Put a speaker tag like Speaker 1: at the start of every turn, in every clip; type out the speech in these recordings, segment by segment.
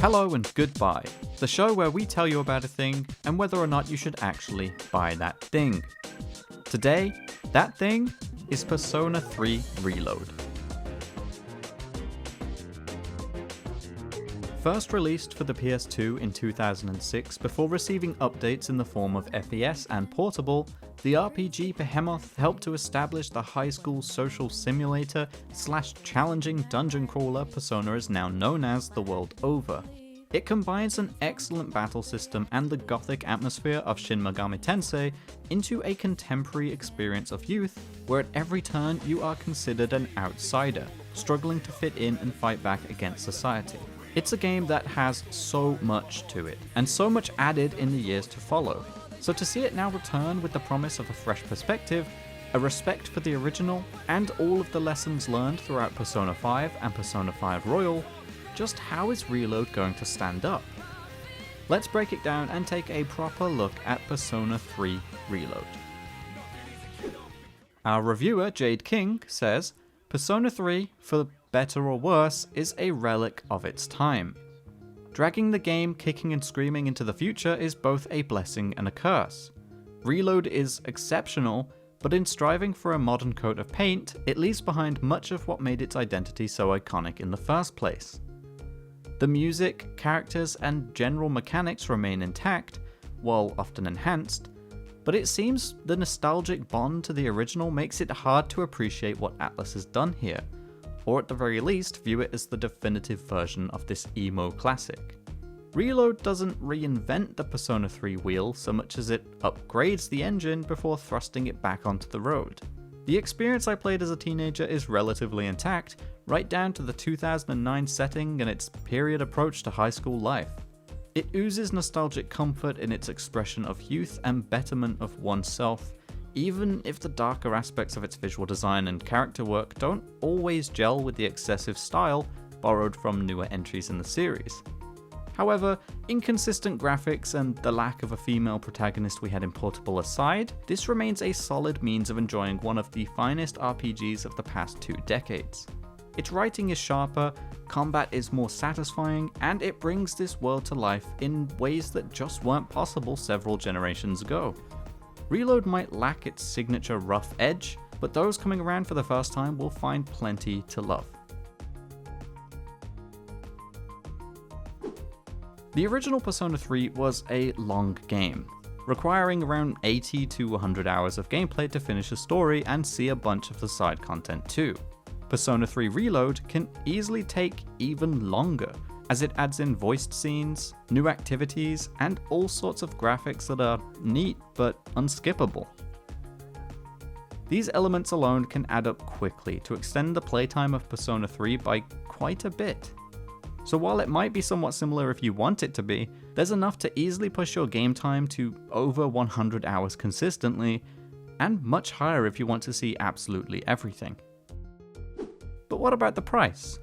Speaker 1: Hello and goodbye, the show where we tell you about a thing and whether or not you should actually buy that thing. Today, that thing is Persona 3 Reload. First released for the PS2 in 2006 before receiving updates in the form of FES and Portable, the RPG behemoth helped to establish the high school social simulator / challenging dungeon crawler Persona is now known as the world over. It combines an excellent battle system and the gothic atmosphere of Shin Megami Tensei into a contemporary experience of youth, where at every turn you are considered an outsider, struggling to fit in and fight back against society. It's a game that has so much to it, and so much added in the years to follow. So to see it now return with the promise of a fresh perspective, a respect for the original, and all of the lessons learned throughout Persona 5 and Persona 5 Royal, just how is Reload going to stand up? Let's break it down and take a proper look at Persona 3 Reload. Our reviewer, Jade King, says, Persona 3, for better or worse, is a relic of its time. Dragging the game kicking and screaming into the future is both a blessing and a curse. Reload is exceptional, but in striving for a modern coat of paint, it leaves behind much of what made its identity so iconic in the first place. The music, characters, and general mechanics remain intact, while often enhanced, but it seems the nostalgic bond to the original makes it hard to appreciate what Atlus has done here, or at the very least view it as the definitive version of this emo classic. Reload doesn't reinvent the Persona 3 wheel so much as it upgrades the engine before thrusting it back onto the road. The experience I played as a teenager is relatively intact, right down to the 2009 setting and its period approach to high school life. It oozes nostalgic comfort in its expression of youth and betterment of oneself, even if the darker aspects of its visual design and character work don't always gel with the excessive style borrowed from newer entries in the series. However, inconsistent graphics and the lack of a female protagonist we had in Portable aside, this remains a solid means of enjoying one of the finest RPGs of the past 2 decades. Its writing is sharper, combat is more satisfying, and it brings this world to life in ways that just weren't possible several generations ago. Reload might lack its signature rough edge, but those coming around for the first time will find plenty to love. The original Persona 3 was a long game, requiring around 80 to 100 hours of gameplay to finish a story and see a bunch of the side content too. Persona 3 Reload can easily take even longer, as it adds in voiced scenes, new activities, and all sorts of graphics that are neat but unskippable. These elements alone can add up quickly to extend the playtime of Persona 3 by quite a bit. So while it might be somewhat similar if you want it to be, there's enough to easily push your game time to over 100 hours consistently, and much higher if you want to see absolutely everything. But what about the price?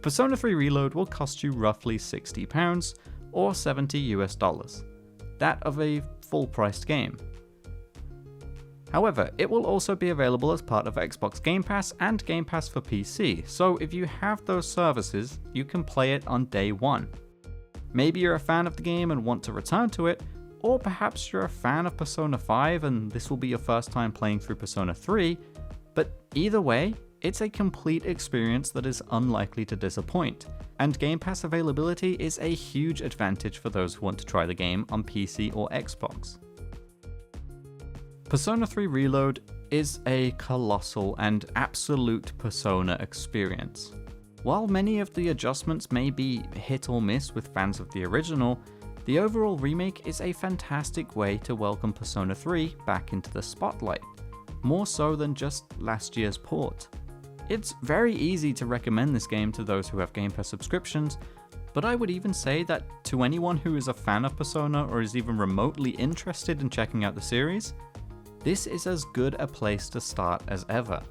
Speaker 1: Persona 3 Reload will cost you roughly £60 or $70, that of a full-priced game. However, it will also be available as part of Xbox Game Pass and Game Pass for PC, so if you have those services, you can play it on day one. Maybe you're a fan of the game and want to return to it, or perhaps you're a fan of Persona 5 and this will be your first time playing through Persona 3, but either way, it's a complete experience that is unlikely to disappoint, and Game Pass availability is a huge advantage for those who want to try the game on PC or Xbox. Persona 3 Reload is a colossal and absolute Persona experience. While many of the adjustments may be hit or miss with fans of the original, the overall remake is a fantastic way to welcome Persona 3 back into the spotlight, more so than just last year's port. It's very easy to recommend this game to those who have Game Pass subscriptions, but I would even say that to anyone who is a fan of Persona or is even remotely interested in checking out the series, this is as good a place to start as ever.